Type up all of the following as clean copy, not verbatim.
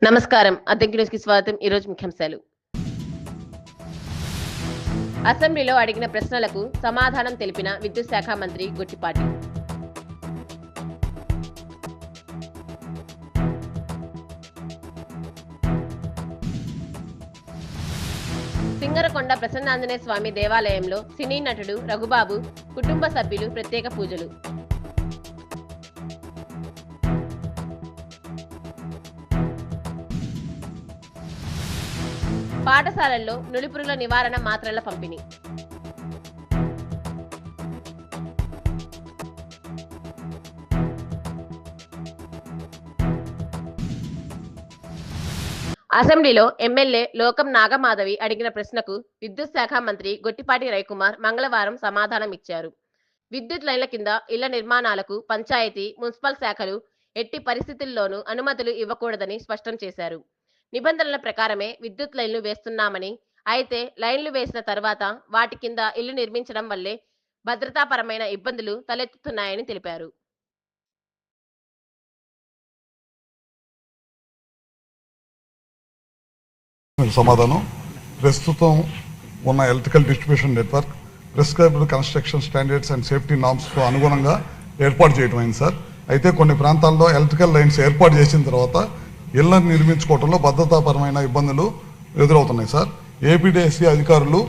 నమస్కారం. అద్దెంకి న్యూస్‌కి స్వాగతం. ఈరోజు ముఖ్యాంశాలు. అసెంబ్లీలో అడిగిన ప్రశ్నలకు సమాధానం తెలిపిన విద్యుత్ శాఖ మంత్రి గొట్టిపాటి. సింగరకొండ ప్రసన్నాంజనేయ స్వామి దేవాలయంలో సినీ నటుడు రఘుబాబు కుటుంబ సభ్యులు ప్రత్యేక పూజలు. పాఠశాలల్లో నులిపురుగుల నివారణ మాత్రల పంపిణీ. అసెంబ్లీలో ఎమ్మెల్యే లోకం నాగమాధవి అడిగిన ప్రశ్నకు విద్యుత్ శాఖ మంత్రి గొట్టిపాటి రవికుమార్ మంగళవారం సమాధానం ఇచ్చారు. విద్యుత్ లైన్ల కింద ఇళ్ల నిర్మాణాలకు పంచాయతీ, మున్సిపల్ శాఖలు ఎట్టి పరిస్థితుల్లోనూ అనుమతులు ఇవ్వకూడదని స్పష్టం చేశారు. నిబంధనల ప్రకారమే విద్యుత్ లైన్లు వేస్తున్నామని, అయితే లైన్లు వేసిన తర్వాత వాటి కింద ఇల్లు నిర్మించడం వల్లే భద్రతాపరమైన ఇబ్బందులు తలెత్తుతున్నాయని తెలిపారు. సమాధానం. ప్రస్తుతం ఉన్న electrical distribution network prescribed construction standards and safety నార్మ్స్కు అనుగుణంగా ఏర్పాటు చేయడం అయింది సార్. అయితే కొన్ని ప్రాంతాల్లో ఎలక్ట్రికల్ లైన్స్ ఏర్పాటు చేసిన తర్వాత ఇళ్లను నిర్మించుకోవడంలో భద్రతాపరమైన ఇబ్బందులు ఎదురవుతున్నాయి సార్. ఏపీడీఎస్సీ అధికారులు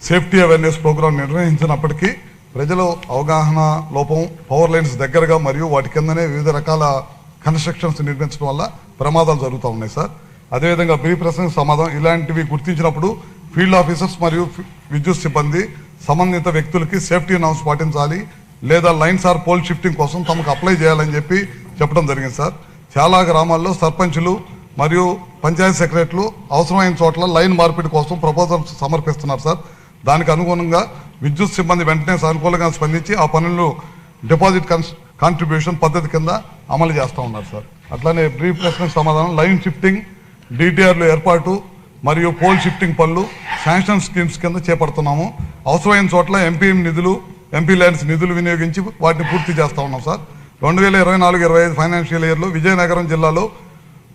సేఫ్టీ అవేర్నెస్ ప్రోగ్రాం నిర్వహించినప్పటికీ ప్రజల అవగాహన లోపం, పవర్ లైన్స్ దగ్గరగా మరియు వాటి కిందనే వివిధ రకాల కన్స్ట్రక్షన్స్ నిర్మించడం వల్ల ప్రమాదాలు జరుగుతూ ఉన్నాయి సార్. అదేవిధంగా మీ ప్రశ్నకు సమాధానం. ఇలాంటివి గుర్తించినప్పుడు ఫీల్డ్ ఆఫీసర్స్ మరియు విద్యుత్ సిబ్బంది సంబంధిత వ్యక్తులకి సేఫ్టీ నామ్స్ పాటించాలి, లేదా లైన్స్ ఆర్ పోల్ షిఫ్టింగ్ కోసం తమకు అప్లై చేయాలని చెప్పడం జరిగింది సార్. చాలా గ్రామాల్లో సర్పంచులు మరియు పంచాయతీ సెక్రటరీలు అవసరమైన చోట్ల లైన్ మార్పిడి కోసం ప్రపోజల్స్ సమర్పిస్తున్నారు సార్. దానికి అనుగుణంగా విద్యుత్ సిబ్బంది వెంటనే సానుకూలంగా స్పందించి ఆ పనులను డిపాజిట్ కాంట్రిబ్యూషన్ పద్ధతి కింద అమలు చేస్తూ ఉన్నారు సార్. అట్లానే బ్రీఫ్ ప్రశ్నకు సమాధానం. లైన్ షిఫ్టింగ్, డిటిఆర్లు ఏర్పాటు మరియు పోల్ షిఫ్టింగ్ పనులు శాంక్షన్ స్కీమ్స్ కింద చేపడుతున్నాము. అవసరమైన చోట్ల ఎంపీ ల్యాండ్స్ నిధులు వినియోగించి వాటిని పూర్తి చేస్తూ ఉన్నాం సార్. 2024-25 ఫైనాన్షియల్ ఇయర్లో విజయనగరం జిల్లాలో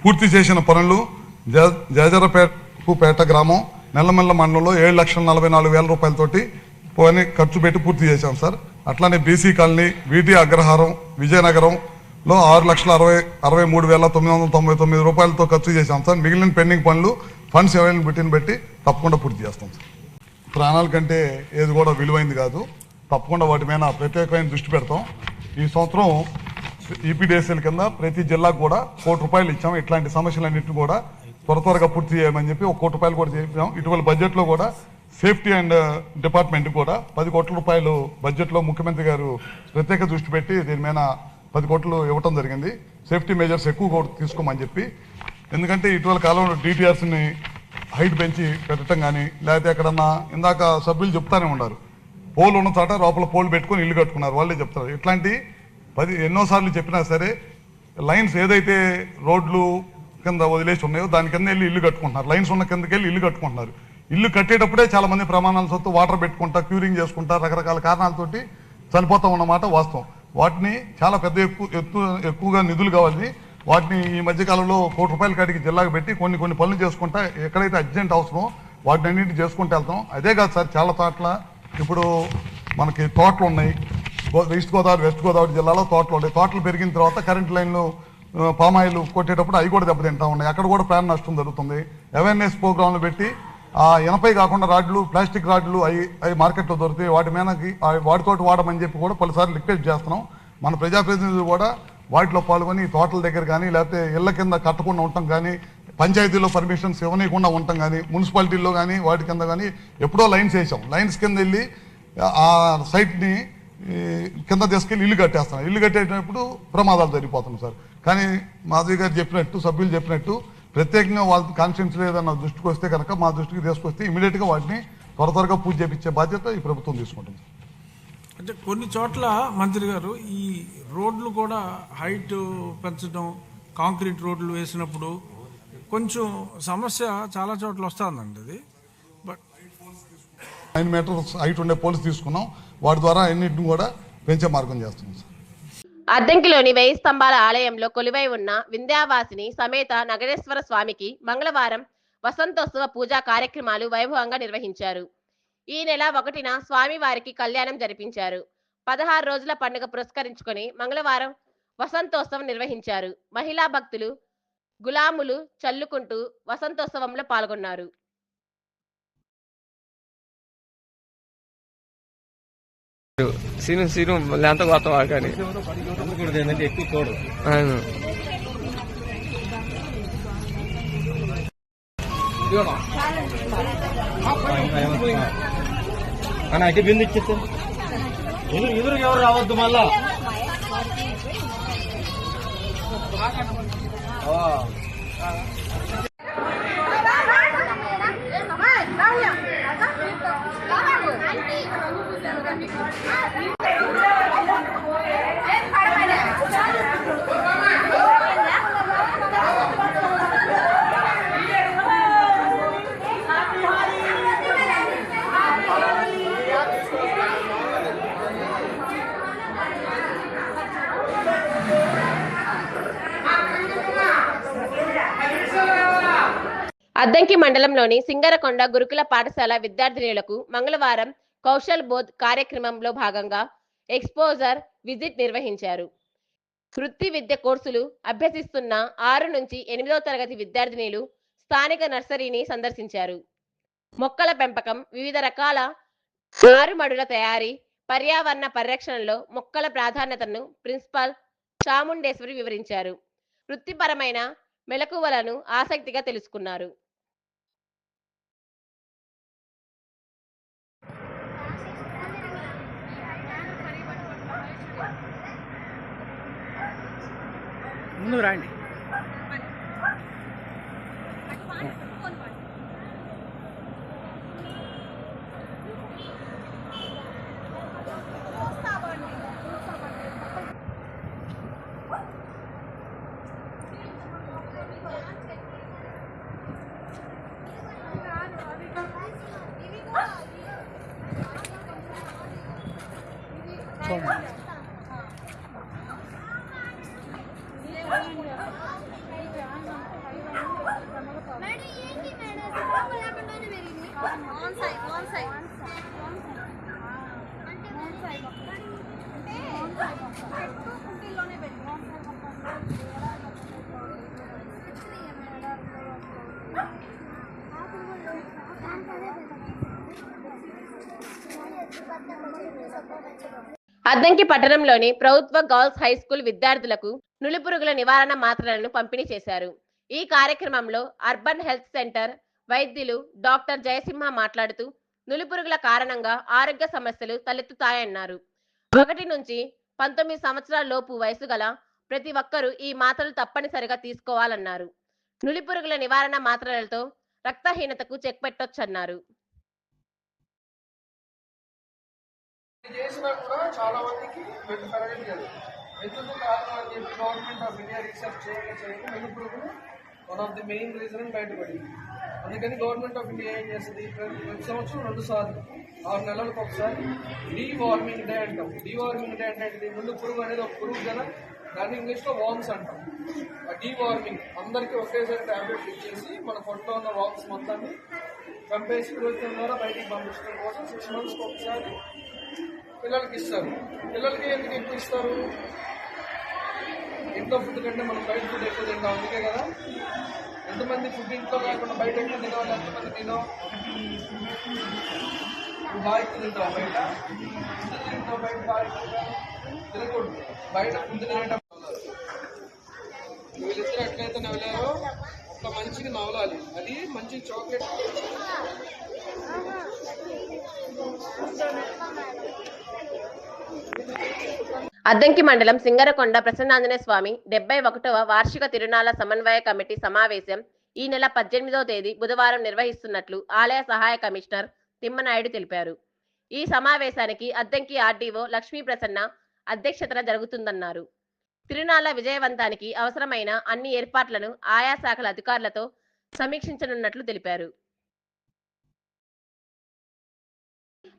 పూర్తి చేసిన పనులు జాజరపేట గ్రామం, నెల్లమెల్ల మండలంలో 7,44,000 రూపాయలతోటి పని ఖర్చు పెట్టి పూర్తి చేశాం సార్. అట్లానే బీసీ కాలనీ, వీటి అగ్రహారం, విజయనగరంలో 6,63,999 రూపాయలతో ఖర్చు చేశాం సార్. మిగిలిన పెండింగ్ పనులు ఫండ్స్ అవైలబిలిటీని బట్టి తప్పకుండా పూర్తి చేస్తాం సార్. ప్రాణాల కంటే ఏది కూడా విలువైంది కాదు. తప్పకుండా వాటి మీద ప్రత్యేకమైన దృష్టి పెడతాం. ఈ సంవత్సరం ఈపీడీఎస్ఎల్ కింద ప్రతి జిల్లాకు కూడా ₹1,00,00,000 ఇచ్చాం. ఇట్లాంటి సమస్యలన్నింటినీ కూడా త్వరగా పూర్తి చేయమని చెప్పి ₹1,00,00,000 కూడా చేసాం. ఇటీవల బడ్జెట్లో కూడా సేఫ్టీ అండ్ డిపార్ట్మెంట్ కూడా ₹10 కోట్ల బడ్జెట్లో ముఖ్యమంత్రి గారు ప్రత్యేక దృష్టి పెట్టి దీని మీద 10 కోట్లు ఇవ్వటం జరిగింది. సేఫ్టీ మెజర్స్ ఎక్కువ కూడా తీసుకోమని చెప్పి. ఎందుకంటే ఇటీవల కాలంలో డిటిఆర్స్ని హైట్ పెంచి పెట్టడం కానీ, లేకపోతే ఎక్కడన్నా ఇందాక సభ్యులు చెప్తానే ఉన్నారు, పోల్ ఉన్న చోట లోపల పోల్ పెట్టుకొని ఇల్లు కట్టుకున్నారు, వాళ్ళే చెప్తారు. ఇట్లాంటి ఎన్నోసార్లు చెప్పినా సరే లైన్స్ ఏదైతే రోడ్లు కింద వదిలేసి ఉన్నాయో దాని కింద వెళ్ళి ఇల్లు కట్టుకుంటున్నారు. లైన్స్ ఉన్న కిందకి వెళ్ళి ఇల్లు కట్టుకుంటున్నారు. ఇల్లు కట్టేటప్పుడే చాలా మంది ప్రమాణాల సొత్తు వాటర్ పెట్టుకుంటా, క్యూరింగ్ చేసుకుంటా, రకరకాల కారణాలతోటి చనిపోతాం అన్నమాట వాస్తవం. వాటిని చాలా ఎక్కువగా నిధులు కావాలి. వాటిని ఈ మధ్యకాలంలో ₹1,00,00,000 కాడికి జిల్లాకు పెట్టి కొన్ని పనులు చేసుకుంటా, ఎక్కడైతే అర్జెంట్ అవసరమో వాటిని అన్నింటి చేసుకుంటూ వెళ్తాం. అదే కాదు సార్, చాలా చోట్ల ఇప్పుడు మనకి తోటలు ఉన్నాయి. ఈస్ట్ గోదావరి, వెస్ట్ గోదావరి జిల్లాలో తోటలు ఉన్నాయి. తోటలు పెరిగిన తర్వాత కరెంట్ లైన్లు, పామాయిల్ కొట్టేటప్పుడు అవి కూడా దెబ్బతింటా ఉన్నాయి. అక్కడ కూడా ప్రాణ నష్టం జరుగుతుంది. అవేర్నెస్ ప్రోగ్రాంలు పెట్టి ఎనపై కాకుండా రాడ్లు, ప్లాస్టిక్ రాడ్లు అవి మార్కెట్లో దొరుకుతాయి, వాటి మీదకి వాటితోటి వాడమని చెప్పి కూడా పలుసార్లు రిక్వెస్ట్ చేస్తున్నాం. మన ప్రజాప్రతినిధులు కూడా వాటిలో పాల్గొని తోటల దగ్గర కానీ, లేకపోతే ఇళ్ల కింద కట్టకుండా ఉండటం కానీ, పంచాయతీలో పర్మిషన్స్ ఇవ్వనీయకుండా ఉండటం కానీ, మున్సిపాలిటీల్లో కానీ వాటి కింద కానీ ఎప్పుడో లైన్స్ వేసాం. లైన్స్ కింద వెళ్ళి ఆ సైట్ని కింద తీసుకెళ్ళి ఇల్లు కట్టేస్తాం. ఇల్లు కట్టేటప్పుడు ప్రమాదాలు జరిగిపోతున్నాయి సార్. కానీ మాధవి గారు చెప్పినట్టు, సభ్యులు చెప్పినట్టు ప్రత్యేకంగా వాళ్ళ కాన్షియన్స్ ఏదన్నా దృష్టికి వస్తే కనుక మా దృష్టికి తీసుకొస్తే ఇమీడియట్గా వాటిని త్వరగా పూజ చేపించే బాధ్యత ఈ ప్రభుత్వం తీసుకుంటుంది. అంటే కొన్ని చోట్ల మంత్రి గారు ఈ రోడ్లు కూడా హైట్ పెంచడం, కాంక్రీట్ రోడ్లు వేసినప్పుడు కొంచెం సమస్య చాలా చోట్ల వస్తుందండి. అది 9 మీటర్స్ హైట్ ఉండే పోల్స్ తీసుకున్నాం. వాటి ద్వారా అన్నింటిని కూడా పెంచే మార్గం చేస్తున్నాం సార్. అద్దంకిలోని 1000 స్తంభాల ఆలయంలో కొలువై ఉన్న వింధ్యావాసిని సమేత నగరేశ్వర స్వామికి మంగళవారం వసంతోత్సవ పూజా కార్యక్రమాలు వైభవంగా నిర్వహించారు. ఈ నెల 1న స్వామివారికి కళ్యాణం జరిపించారు. 16 రోజుల పండుగ పురస్కరించుకొని మంగళవారం వసంతోత్సవం నిర్వహించారు. మహిళా భక్తులు గులాములు చల్లుకుంటూ వసంతోత్సవంలో పాల్గొన్నారు. సీను లేంత కొత్త కానీ ఎక్కువ చూడరు. అవును. అని అయితే బిందు ఇచ్చేస్తాను. ఎదురు ఎవరు రావద్దు మళ్ళా. అద్దంకి మండలంలోని సింగరకొండ గురుకుల పాఠశాల విద్యార్థినులకు మంగళవారం కౌశల్ బోధ్ కార్యక్రమంలో భాగంగా ఎక్స్పోజర్ విజిట్ నిర్వహించారు. వృత్తి విద్య కోర్సులు అభ్యసిస్తున్న 6 నుంచి 8వ తరగతి విద్యార్థినులు స్థానిక నర్సరీని సందర్శించారు. మొక్కల పెంపకం, వివిధ రకాల నారుమడుల తయారీ, పర్యావరణ పరిరక్షణలో మొక్కల ప్రాధాన్యతను ప్రిన్సిపాల్ చాముండేశ్వరి వివరించారు. వృత్తిపరమైన మెలకువలను ఆసక్తిగా తెలుసుకున్నారు. ముందు రండి. అద్దంకి పట్టణంలోని ప్రభుత్వ గర్ల్స్ హై స్కూల్ విద్యార్థులకు నులిపురుగుల నివారణ మాత్రలను పంపిణీ చేశారు. ఈ కార్యక్రమంలో అర్బన్ హెల్త్ సెంటర్ వైద్యులు డాక్టర్ జయసింహ మాట్లాడుతూ నులిపురుగుల కారణంగా ఆరోగ్య సమస్యలు తలెత్తుతాయన్నారు. 1 నుంచి 19 సంవత్సరాల లోపు వయసు గల ప్రతి ఒక్కరూ ఈ మాత్రలు తప్పనిసరిగా తీసుకోవాలన్నారు. నులిపురుగుల నివారణ మాత్రలతో రక్తహీనతకు చెక్ పెట్టొచ్చన్నారు. చేసినా కూడా చాలా మందికి పెరగట్లేదు. ఎందుకు కారణం అని చెప్పి గవర్నమెంట్ ఆఫ్ ఇండియా రీసెర్చ్ చేయక వెలుపురుగులు one of the main reason అని బయటపడింది. అందుకని గవర్నమెంట్ ఆఫ్ ఇండియా ఏం చేస్తుంది, ప్రతి సంవత్సరం 2 సార్లు 6 నెలలకు ఒకసారి డీవార్మింగ్ డే అంటాం. డీవార్మింగ్ డే అంటే ముందు పురుగు అనేది ఒక పురుగు కదా, దాన్ని ఇంగ్లీష్లో వార్మ్స్ అంటాం. ఆ డీవార్మింగ్ అందరికీ ఒకేసారి ట్యాబ్లెట్ ఇచ్చేసి మన పొట్టలో ఉన్న వార్మ్స్ మొత్తాన్ని చంపేసి రోజుల ద్వారా బయటికి పంపించడం కోసం 6 months ఒకసారి పిల్లలకి ఇస్తారు. పిల్లలకి ఎందుకు ఎక్కువ ఇస్తారు? ఇంట్లో ఫుడ్ కంటే మనం బయట ఫుడ్ ఎక్కువ తింటాం, అందుకే కదా. ఎంతమంది ఫుడ్ ఇంట్లో కాకుండా బయట ఎక్కువ తినవాలి, ఎంతమంది తినో బాగా ఎక్కువ తింటాం బయట. తింటాం బయట బాగా ఎక్కువ తినకూడదు. బయట ఫుడ్ తినేటప్పుడు వీళ్ళిద్దరు ఎట్లయితే నవ్వలేరో ఒక మంచిగా నవ్వాలి. అది మంచి చాక్లెట్. అద్దంకి మండలం సింగరకొండ ప్రసన్నాంజనేయ స్వామి 71వ వార్షిక తిరునాళ్ల సమన్వయ కమిటీ సమావేశం ఈ నెల 18వ తేదీ బుధవారం నిర్వహిస్తున్నట్లు ఆలయ సహాయ కమిషనర్ తిమ్మనాయుడు తెలిపారు. ఈ సమావేశానికి అద్దంకి ఆర్డీఓ లక్ష్మీ ప్రసన్న అధ్యక్షతన జరుగుతుందన్నారు. తిరునాళ్ల విజయవంతానికి అవసరమైన అన్ని ఏర్పాట్లను ఆయా శాఖల అధికారులతో సమీక్షించనున్నట్లు తెలిపారు.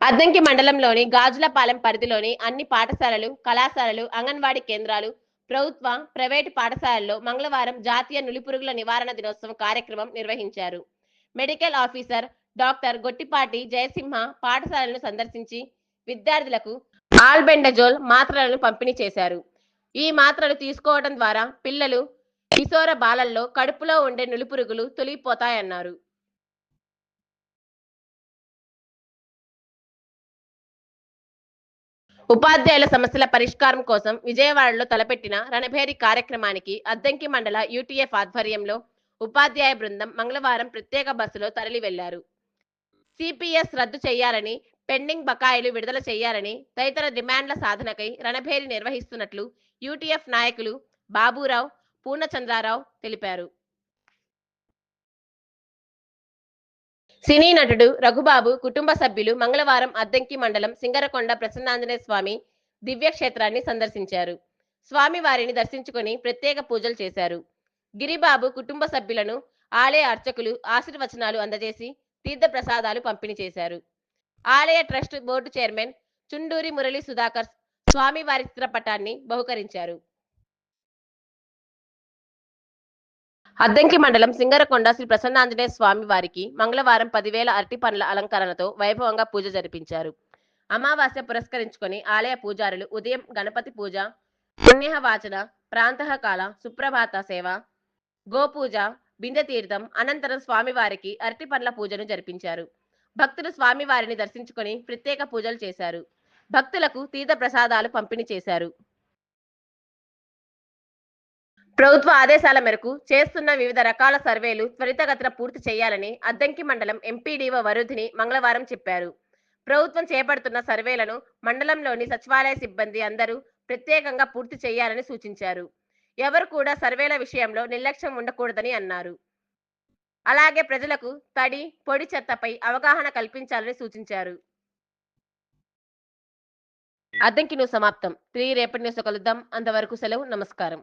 అద్దంకి మండలంలోని గాజులపాలెం పరిధిలోని అన్ని పాఠశాలలు, కళాశాలలు, అంగన్వాడీ కేంద్రాలు, ప్రభుత్వ, ప్రైవేటు పాఠశాలల్లో మంగళవారం జాతీయ నులిపురుగుల నివారణ దినోత్సవం కార్యక్రమం నిర్వహించారు. Medical officer doctor Gottipati Jayasimha పాఠశాలను సందర్శించి విద్యార్థులకు ఆల్బెండజోల్ మాత్రలను పంపిణీ చేశారు. ఈ మాత్రలు తీసుకోవడం ద్వారా పిల్లలు, కిశోర బాలల్లో కడుపులో ఉండే నులిపురుగులు తొలగిపోతాయన్నారు. ఉపాధ్యాయుల సమస్యల పరిష్కారం కోసం విజయవాడలో తలపెట్టిన రణభేరి కార్యక్రమానికి అద్దంకి మండల యూటీఎఫ్ ఆధ్వర్యంలో ఉపాధ్యాయ బృందం మంగళవారం ప్రత్యేక బస్సులో తరలి వెళ్లారు. సిపిఎస్ రద్దు చేయాలని, పెండింగ్ బకాయిలు విడుదల చేయాలని తదితర డిమాండ్ల సాధనకై రణభేరి నిర్వహిస్తున్నట్లు యూటీఎఫ్ నాయకులు బాబురావు, పూర్ణచంద్రారావు తెలిపారు. సినీ నటుడు రఘుబాబు కుటుంబ సభ్యులు మంగళవారం అద్దంకి మండలం సింగరకొండ ప్రసన్నాంజనేయ స్వామి దివ్యక్షేత్రాన్ని సందర్శించారు. స్వామి వారిని దర్శించుకొని ప్రత్యేక పూజలు చేశారు. గిరిబాబు కుటుంబ సభ్యులను ఆలయ అర్చకులు ఆశీర్వచనాలు అందజేసి తీర్థ ప్రసాదాలు పంపిణీ చేశారు. ఆలయ trust board chairman Chunduri Murali Sudhakar స్వామివారి చిత్రపటాన్ని బహుకరించారు. అద్దంకి మండలం సింగరకొండ శ్రీ ప్రసన్నాంజనేయ స్వామి వారికి మంగళవారం 10,000 అరటి పండ్ల అలంకరణతో వైభవంగా పూజ జరిపించారు. అమావాస్య పురస్కరించుకొని ఆలయ పూజారులు ఉదయం గణపతి పూజ, పుణ్యవాచన, ప్రాంతకాల, సుప్రభాత సేవ, గోపూజ, బిందె తీర్థం అనంతరం స్వామివారికి అరటి పండ్ల పూజను జరిపించారు. భక్తులు స్వామివారిని దర్శించుకొని ప్రత్యేక పూజలు చేశారు. భక్తులకు తీర్థ ప్రసాదాలు పంపిణీ చేశారు. ప్రభుత్వ ఆదేశాల మేరకు చేస్తున్న వివిధ రకాల సర్వేలు త్వరితగతిన పూర్తి చేయాలని అద్దంకి మండలం ఎంపీడీఓ వరుధిని మంగళవారం చెప్పారు. ప్రభుత్వం చేపడుతున్న సర్వేలను మండలంలోని సచివాలయ సిబ్బంది అందరూ ప్రత్యేకంగా పూర్తి చేయాలని సూచించారు. ఎవరు కూడా సర్వేల విషయంలో నిర్లక్ష్యం ఉండకూడదని అన్నారు. అలాగే ప్రజలకు తడి, పొడి చెత్తపై అవగాహన కల్పించాలని సూచించారు. అద్దంకి న్యూస్ సమాప్తం. తిరిగి రేపటి న్యూస్ కలుద్దాం. అంతవరకు సెలవు. నమస్కారం.